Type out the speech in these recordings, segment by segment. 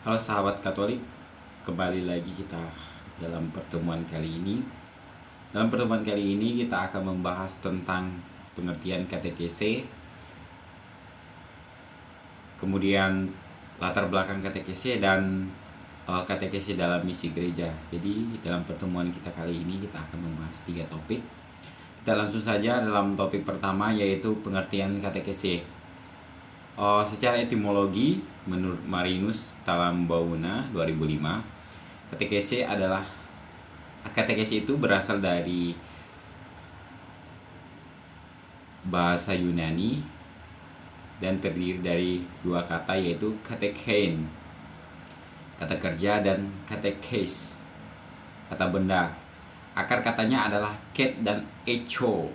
Halo sahabat Katolik, kembali lagi kita dalam pertemuan kali ini. Dalam pertemuan kali ini kita akan membahas tentang pengertian katekese, kemudian latar belakang katekese dan katekese dalam misi gereja. Jadi dalam pertemuan kita kali ini kita akan membahas 3 topik. Kita langsung saja dalam topik pertama, yaitu pengertian katekese. Secara etimologi, menurut Marinus Talambauna 2005, katekese itu berasal dari bahasa Yunani dan terdiri dari 2 kata, yaitu katekein, kata kerja, dan katekes, kata benda. Akar katanya adalah ket dan echo.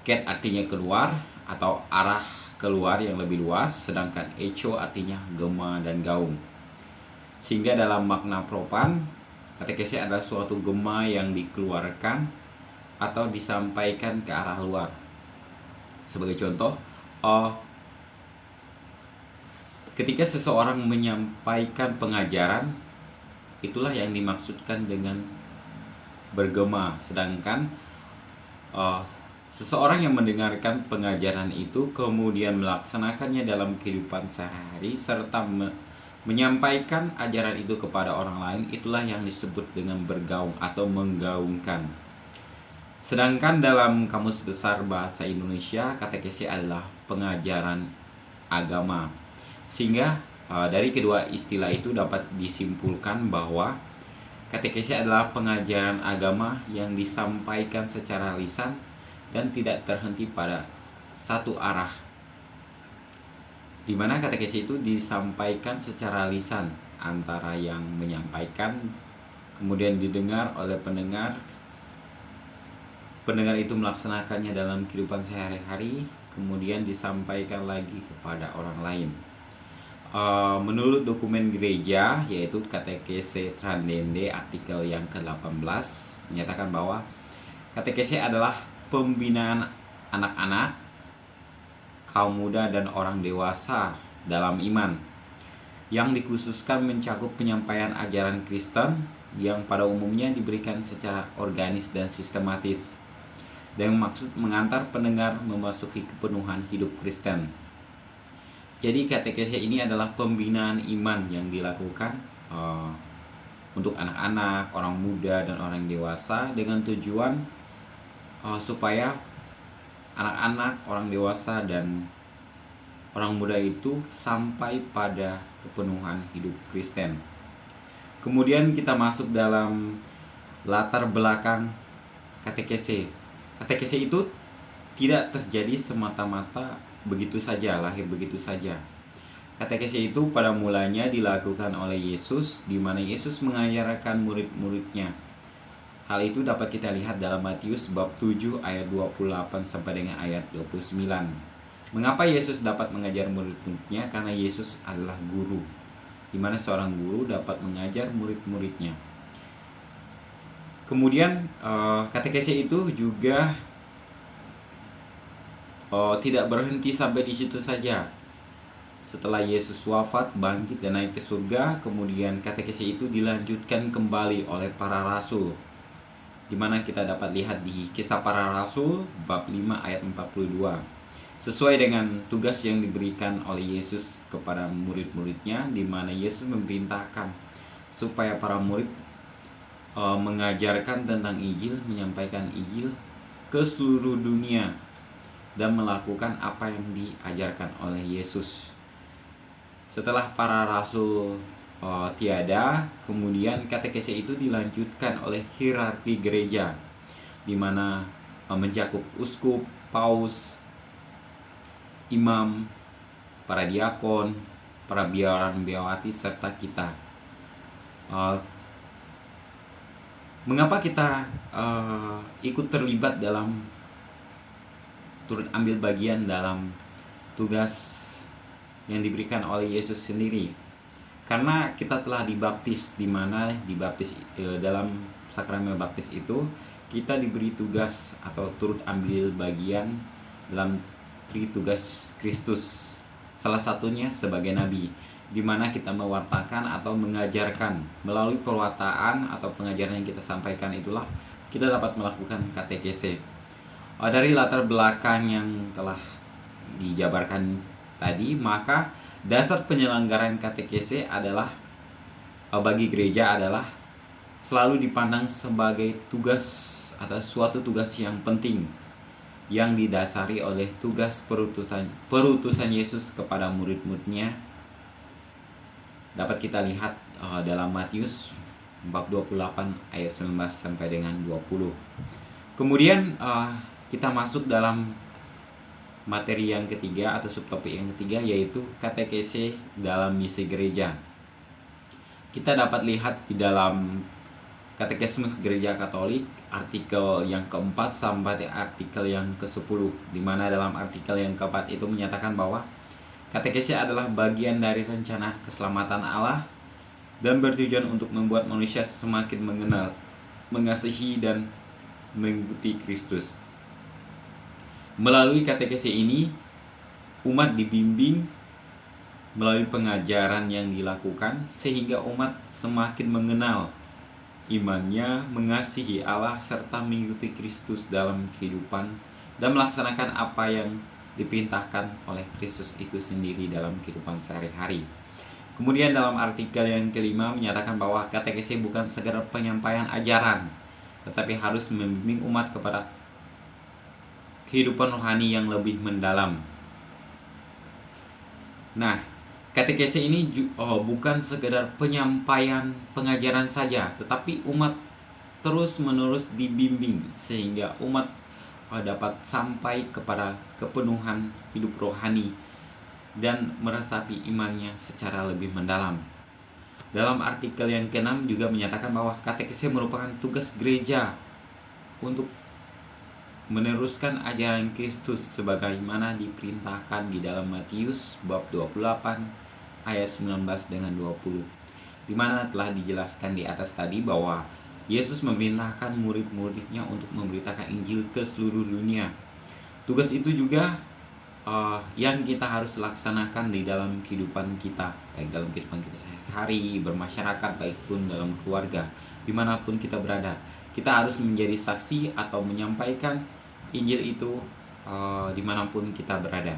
Ket artinya keluar atau arah keluar yang lebih luas, sedangkan echo artinya gema dan gaung. Sehingga dalam makna propan, katekese adalah suatu gema yang dikeluarkan atau disampaikan ke arah luar. Sebagai contoh, ketika seseorang menyampaikan pengajaran, itulah yang dimaksudkan dengan bergema. Sedangkan seseorang yang mendengarkan pengajaran itu kemudian melaksanakannya dalam kehidupan sehari-hari serta menyampaikan ajaran itu kepada orang lain, itulah yang disebut dengan bergaung atau menggaungkan. Sedangkan dalam Kamus Besar Bahasa Indonesia, katekese adalah pengajaran agama. Sehingga dari kedua istilah itu dapat disimpulkan bahwa katekese adalah pengajaran agama yang disampaikan secara lisan dan tidak terhenti pada satu arah, di mana katekese itu disampaikan secara lisan antara yang menyampaikan, kemudian didengar oleh pendengar. Pendengar itu melaksanakannya dalam kehidupan sehari-hari, kemudian disampaikan lagi kepada orang lain. Menurut dokumen gereja, yaitu Katekese Tradendae artikel yang ke-18, menyatakan bahwa katekese adalah pembinaan anak-anak, kaum muda, dan orang dewasa dalam iman, yang dikhususkan mencakup penyampaian ajaran Kristen yang pada umumnya diberikan secara organis dan sistematis, dan maksud mengantar pendengar memasuki kepenuhan hidup Kristen. Jadi katekese ini adalah pembinaan iman yang dilakukan untuk anak-anak, orang muda, dan orang dewasa dengan tujuan supaya anak-anak, orang dewasa, dan orang muda itu sampai pada kepenuhan hidup Kristen. Kemudian kita masuk dalam latar belakang katekese. Katekese itu tidak terjadi semata-mata begitu saja, lahir begitu saja. Katekese itu pada mulanya dilakukan oleh Yesus, di mana Yesus mengajarkan murid-muridnya. Hal itu dapat kita lihat dalam Matius bab 7 ayat 28 sampai dengan ayat 29. Mengapa Yesus dapat mengajar murid-muridnya? Karena Yesus adalah guru, di mana seorang guru dapat mengajar murid-muridnya. Kemudian katekese itu juga tidak berhenti sampai di situ saja. Setelah Yesus wafat, bangkit, dan naik ke surga, kemudian katekese itu dilanjutkan kembali oleh para rasul, di mana kita dapat lihat di Kisah Para Rasul bab 5 ayat 42. Sesuai dengan tugas yang diberikan oleh Yesus kepada murid-muridnya, di mana Yesus memerintahkan supaya para murid mengajarkan tentang Injil, menyampaikan Injil ke seluruh dunia, dan melakukan apa yang diajarkan oleh Yesus. Setelah para rasul tiada, kemudian katekese itu dilanjutkan oleh hierarki gereja, di mana mencakup uskup, paus, imam, para diakon, para biaran-biawati, serta kita. Mengapa kita ikut terlibat dalam turut ambil bagian dalam tugas yang diberikan oleh Yesus sendiri? Karena kita telah dibaptis, di mana dibaptis dalam sakramen baptis itu kita diberi tugas atau turut ambil bagian dalam tugas Kristus. Salah satunya sebagai nabi, di mana kita mewartakan atau mengajarkan. Melalui perwataan atau pengajaran yang kita sampaikan itulah kita dapat melakukan katekese. Dari latar belakang yang telah dijabarkan tadi, maka dasar penyelenggaraan katekese adalah bagi gereja adalah selalu dipandang sebagai tugas atau suatu tugas yang penting yang didasari oleh tugas perutusan Yesus kepada murid-muridnya. Dapat kita lihat dalam Matius bab 28 ayat 19 sampai dengan 20. Kemudian kita masuk dalam materi yang ketiga atau subtopik yang ketiga, yaitu katekese dalam misi gereja. Kita dapat lihat di dalam Katekismus Gereja Katolik artikel yang keempat sampai artikel yang ke-10, di mana dalam artikel yang keempat itu menyatakan bahwa katekese adalah bagian dari rencana keselamatan Allah dan bertujuan untuk membuat manusia semakin mengenal, mengasihi, dan mengikuti Kristus. Melalui katekese ini, umat dibimbing melalui pengajaran yang dilakukan sehingga umat semakin mengenal imannya, mengasihi Allah, serta mengikuti Kristus dalam kehidupan dan melaksanakan apa yang diperintahkan oleh Kristus itu sendiri dalam kehidupan sehari-hari. Kemudian dalam artikel yang kelima menyatakan bahwa katekese bukan sekedar penyampaian ajaran, tetapi harus membimbing umat kepada kehidupan rohani yang lebih mendalam. Nah, katekese ini bukan sekedar penyampaian pengajaran saja, tetapi umat terus-menerus dibimbing sehingga umat dapat sampai kepada kepenuhan hidup rohani dan meresapi imannya secara lebih mendalam. Dalam artikel yang ke-6 juga menyatakan bahwa katekese merupakan tugas gereja untuk meneruskan ajaran Kristus sebagaimana diperintahkan di dalam Matius bab 28 ayat 19 dengan 20, di mana telah dijelaskan di atas tadi bahwa Yesus memerintahkan murid-muridnya untuk memberitakan Injil ke seluruh dunia. Tugas itu juga yang kita harus laksanakan di dalam kehidupan kita, baik dalam kehidupan kita sehari-hari, bermasyarakat, baik pun dalam keluarga, dimanapun kita berada. Kita harus menjadi saksi atau menyampaikan Injil itu dimanapun kita berada.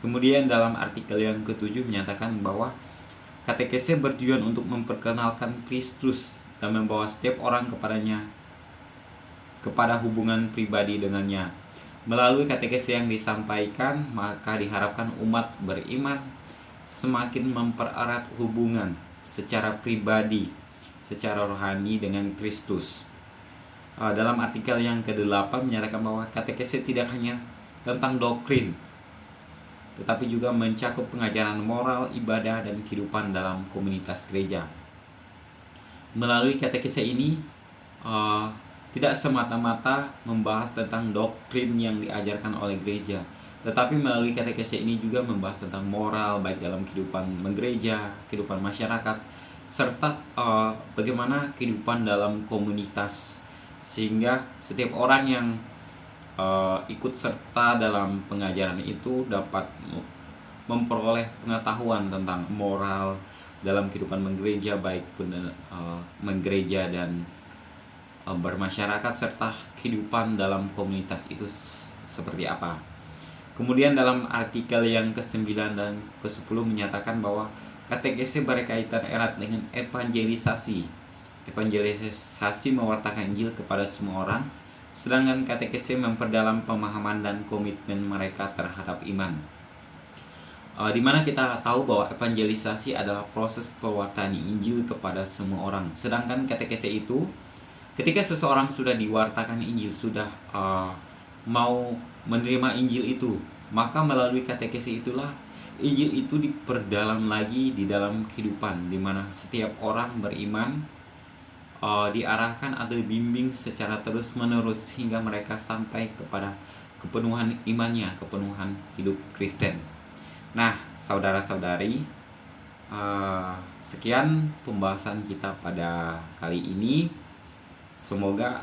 Kemudian dalam artikel yang ke-7 menyatakan bahwa katekese bertujuan untuk memperkenalkan Kristus dan membawa setiap orang kepada hubungan pribadi dengannya. Melalui katekese yang disampaikan, maka diharapkan umat beriman semakin mempererat hubungan secara pribadi, secara rohani dengan Kristus. Dalam artikel yang ke-8 menyatakan bahwa katekese tidak hanya tentang doktrin, tetapi juga mencakup pengajaran moral, ibadah, dan kehidupan dalam komunitas gereja. Melalui katekese ini tidak semata-mata membahas tentang doktrin yang diajarkan oleh gereja, tetapi melalui katekese ini juga membahas tentang moral, baik dalam kehidupan gereja, kehidupan masyarakat, serta bagaimana kehidupan dalam komunitas, sehingga setiap orang yang ikut serta dalam pengajaran itu dapat memperoleh pengetahuan tentang moral dalam kehidupan menggereja, baik pun menggereja dan bermasyarakat, serta kehidupan dalam komunitas itu seperti apa. Kemudian dalam artikel yang ke-9 dan ke-10 menyatakan bahwa katekese berkaitan erat dengan evangelisasi. Evangelisasi mewartakan Injil kepada semua orang, sedangkan katekese memperdalam pemahaman dan komitmen mereka terhadap iman. Di mana kita tahu bahwa evangelisasi adalah proses pewartaan Injil kepada semua orang, sedangkan katekese itu ketika seseorang sudah diwartakan Injil, sudah mau menerima Injil itu, maka melalui katekese itulah Injil itu diperdalam lagi di dalam kehidupan, di mana setiap orang beriman diarahkan atau dibimbing secara terus-menerus hingga mereka sampai kepada kepenuhan imannya, kepenuhan hidup Kristen. Nah, saudara-saudari, sekian pembahasan kita pada kali ini. Semoga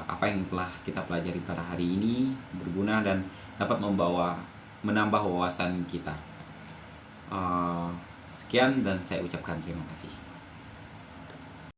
apa yang telah kita pelajari pada hari ini berguna dan dapat menambah wawasan kita. Sekian dan saya ucapkan terima kasih.